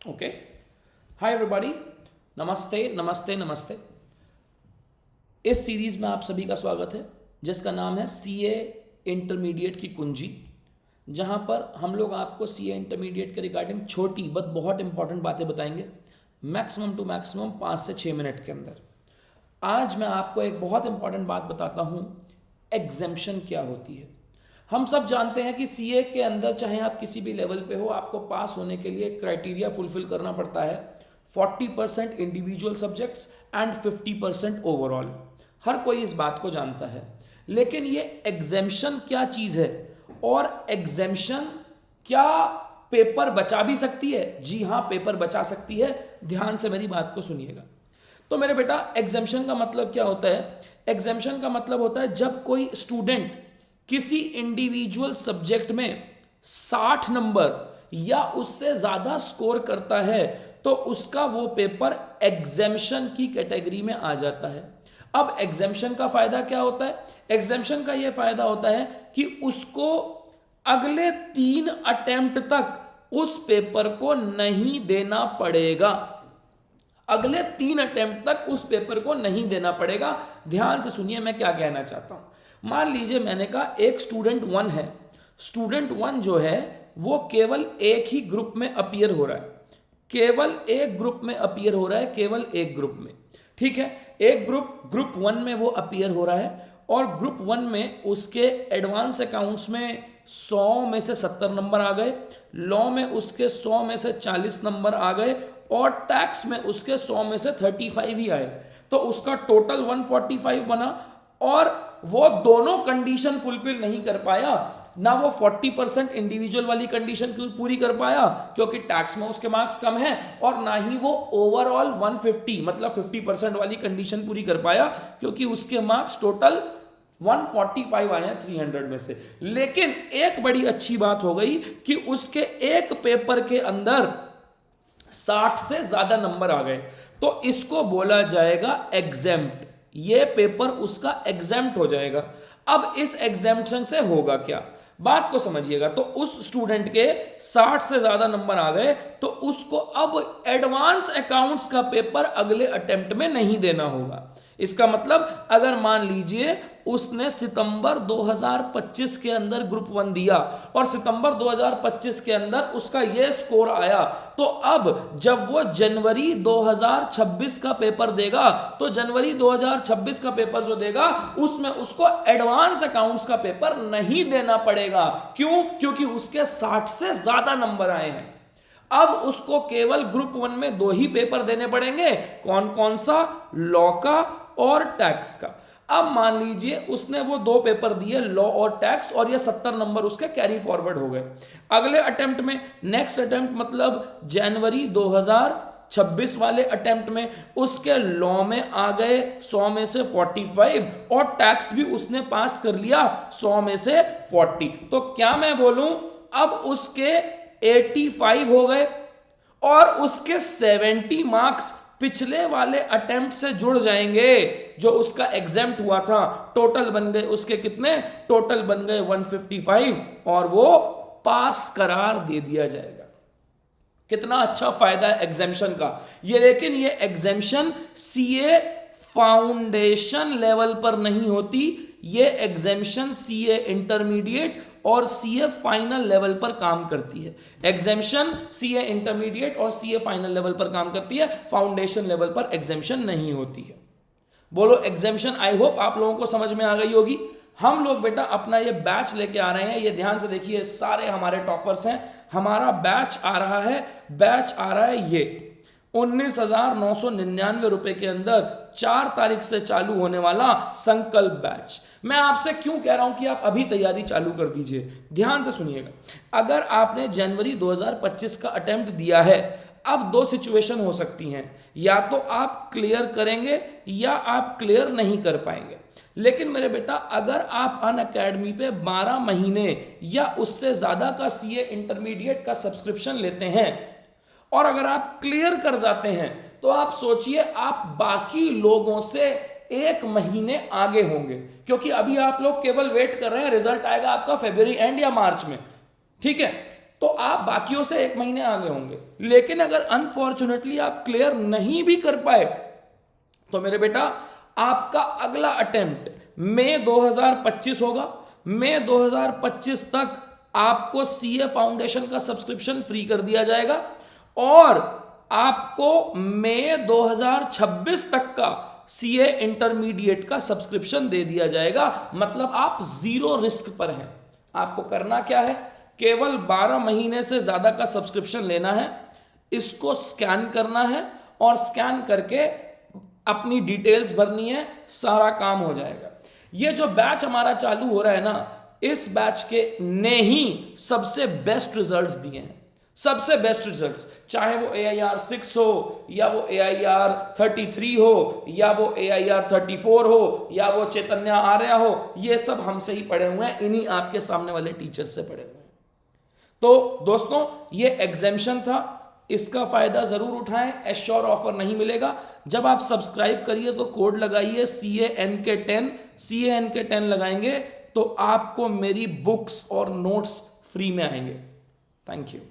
Okay, hi everybody, नमस्ते नमस्ते नमस्ते। इस सीरीज में आप सभी का स्वागत है जिसका नाम है सीए इंटरमीडिएट की कुंजी, जहां पर हम लोग आपको सीए इंटरमीडिएट के रिगार्डिंग छोटी बट बहुत इंपॉर्टेंट बातें बताएंगे, मैक्सिमम टू मैक्सिमम 5 से 6 मिनट के अंदर। आज मैं आपको एक बहुत इंपॉर्टेंट बात बताता हूं, एग्जेम्पशन क्या होती है। हम सब जानते हैं कि सीए के अंदर चाहे आप किसी भी लेवल पे हो, आपको पास होने के लिए क्राइटेरिया फुलफिल करना पड़ता है 40% इंडिविजुअल सब्जेक्ट्स एंड 50% ओवरऑल। हर कोई इस बात को जानता है, लेकिन ये एग्जेम्पशन क्या चीज है और एग्जेम्पशन क्या पेपर बचा भी सकती है? जी हाँ, पेपर बचा सकती है। ध्यान से मेरी बात को सुनिएगा। तो मेरे बेटा, एग्जेम्पशन का मतलब क्या होता है? एग्जेम्पशन का मतलब होता है जब कोई स्टूडेंट किसी इंडिविजुअल सब्जेक्ट में 60 नंबर या उससे ज्यादा स्कोर करता है तो उसका वो पेपर एग्जेम्पशन की कैटेगरी में आ जाता है। अब एग्जेम्पशन का फायदा क्या होता है? एग्जेम्पशन का यह फायदा होता है कि उसको अगले 3 अटेम्प्ट तक उस पेपर को नहीं देना पड़ेगा। अगले 3 अटेम्प्ट तक उस पेपर को नहीं देना पड़ेगा। ध्यान से सुनिए मैं क्या कहना चाहता हूं। मान लीजिए मैंने कहा एक स्टूडेंट 1 है। स्टूडेंट 1 जो है वो केवल एक ही ग्रुप में अपीयर हो रहा है, केवल एक ग्रुप में अपीयर हो रहा है, केवल एक ग्रुप में। ठीक है, एक ग्रुप 1 में वो अपीयर हो रहा है और ग्रुप 1 में उसके एडवांस अकाउंट्स में 100 में से 70 नंबर आ गए, लॉ में उसके 100 में से 40 नंबर आ गए और टैक्स में उसके 100 में से 35 ही आए। तो उसका टोटल 145 बना और वो दोनों कंडीशन फुलफिल नहीं कर पाया। ना वो 40% इंडिविजुअल वाली कंडीशन पूरी कर पाया क्योंकि टैक्स में उसके मार्क्स कम है, और ना ही वो ओवरऑल 150 मतलब 50% वाली कंडीशन पूरी कर पाया क्योंकि उसके मार्क्स टोटल 145 आए हैं 300 में से। लेकिन एक बड़ी अच्छी बात हो गई कि उसके एक पेपर के अंदर 60 से ज्यादा नंबर आ गए, तो इसको बोला जाएगा एग्जेम्प्ट। ये पेपर उसका एग्जेम्प्ट हो जाएगा। अब इस एग्जेम्पशन से होगा क्या, बात को समझिएगा। तो उस स्टूडेंट के 60 से ज्यादा नंबर आ गए तो उसको अब एडवांस अकाउंट्स का पेपर अगले अटेम्प्ट में नहीं देना होगा। इसका मतलब अगर मान लीजिए उसने सितंबर 2025 के अंदर ग्रुप 1 दिया और सितंबर 2025 के अंदर उसका यह स्कोर आया, तो अब जब वो जनवरी 2026 का पेपर देगा तो जनवरी 2026 का पेपर जो देगा उसमें उसको एडवांस अकाउंट्स का पेपर नहीं देना पड़ेगा। क्यों? क्योंकि उसके 60 से ज्यादा नंबर आए हैं। अब उसको केवल ग्रुप 1 में 2 ही पेपर देने पड़ेंगे। कौन कौन सा? लॉ का और टैक्स का। अब मान लीजिए उसने वो 2 पेपर दिए, लॉ और टैक्स, और ये 70 नंबर उसके कैरी फॉरवर्ड हो गए। अगले अटेम्प्ट में, नेक्स्ट अटेम्प्ट मतलब जनवरी 2026 वाले अटेम्प्ट में उसके लॉ में आ गए 100 में से 45 और टैक्स भी उसने पास कर लिया 100 में से 40। तो क्या मैं बोलूं, अब उसके 85 हो गए और उसके 70 मार्क्स पिछले वाले अटेम्प्ट से जुड़ जाएंगे जो उसका एग्जेम्प्ट हुआ था। टोटल बन गए उसके कितने? टोटल बन गए 155 और वो पास करार दे दिया जाएगा। कितना अच्छा फायदा है एग्जेम्पशन का ये। लेकिन ये एग्जेम्पशन सीए फाउंडेशन लेवल पर नहीं होती, ये एग्जेम्पशन सीए इंटरमीडिएट और सीए फाइनल लेवल पर काम करती है। एग्जेम्पशन सीए इंटरमीडिएट और सीए फाइनल लेवल पर काम करती है, फाउंडेशन लेवल पर एग्जेम्पशन नहीं होती है। बोलो एग्जेम्पशन। आई होप आप लोगों को समझ में आ गई होगी। हम लोग बेटा अपना ये बैच लेके आ रहे हैं, ये ध्यान से देखिए, सारे हमारे टॉपर्स हैं। हमारा बैच आ रहा है, बैच आ रहा है ये 19,999 रुपए के अंदर 4 तारीख से चालू होने वाला संकल्प बैच। मैं आपसे क्यों कह रहा हूं कि आप अभी तैयारी चालू कर दीजिए? ध्यान से सुनिएगा। अगर आपने जनवरी 2025 का अटेम्प्ट दिया है, अब 2 सिचुएशन हो सकती हैं, या तो आप क्लियर करेंगे या आप क्लियर नहीं कर पाएंगे। लेकिन मेरे बेटा, अगर आप अनअकैडमी पे 12 महीने या उससे ज्यादा का सीए इंटरमीडिएट का सब्सक्रिप्शन लेते हैं और अगर आप क्लियर कर जाते हैं तो आप सोचिए आप बाकी लोगों से 1 महीने आगे होंगे, क्योंकि अभी आप लोग केवल वेट कर रहे हैं, रिजल्ट आएगा आपका फरवरी एंड या मार्च में। ठीक है, तो आप बाकियों से 1 महीने आगे होंगे। लेकिन अगर अनफॉर्चुनेटली आप क्लियर नहीं भी कर पाए तो मेरे बेटा आपका अगला अटेम्प्ट मई 2025 होगा। मई 2025 तक आपको सीए फाउंडेशन का सब्सक्रिप्शन फ्री कर दिया जाएगा और आपको मई 2026 तक का सीए इंटरमीडिएट का सब्सक्रिप्शन दे दिया जाएगा। मतलब आप 0 रिस्क पर हैं। आपको करना क्या है, केवल 12 महीने से ज्यादा का सब्सक्रिप्शन लेना है, इसको स्कैन करना है और स्कैन करके अपनी डिटेल्स भरनी है, सारा काम हो जाएगा। ये जो बैच हमारा चालू हो रहा है ना, इस बैच के ने ही सबसे बेस्ट रिजल्ट्स दिए हैं, सबसे बेस्ट रिजल्ट्स। चाहे वो AIR 6 हो या वो AIR 33 हो या वो AIR 34 हो या वो चैतन्य आर्या हो, ये सब हमसे ही पढ़े हुए हैं, इन्हीं आपके सामने वाले टीचर से पढ़े हुए हैं। तो दोस्तों ये एग्जेम्पशन था, इसका फायदा जरूर उठाएं। एश्योर ऑफर नहीं मिलेगा। जब आप सब्सक्राइब करिए तो कोड लगाइए CANK10। CANK10 लगाएंगे तो आपको मेरी बुक्स और नोट्स फ्री में आएंगे। Thank you.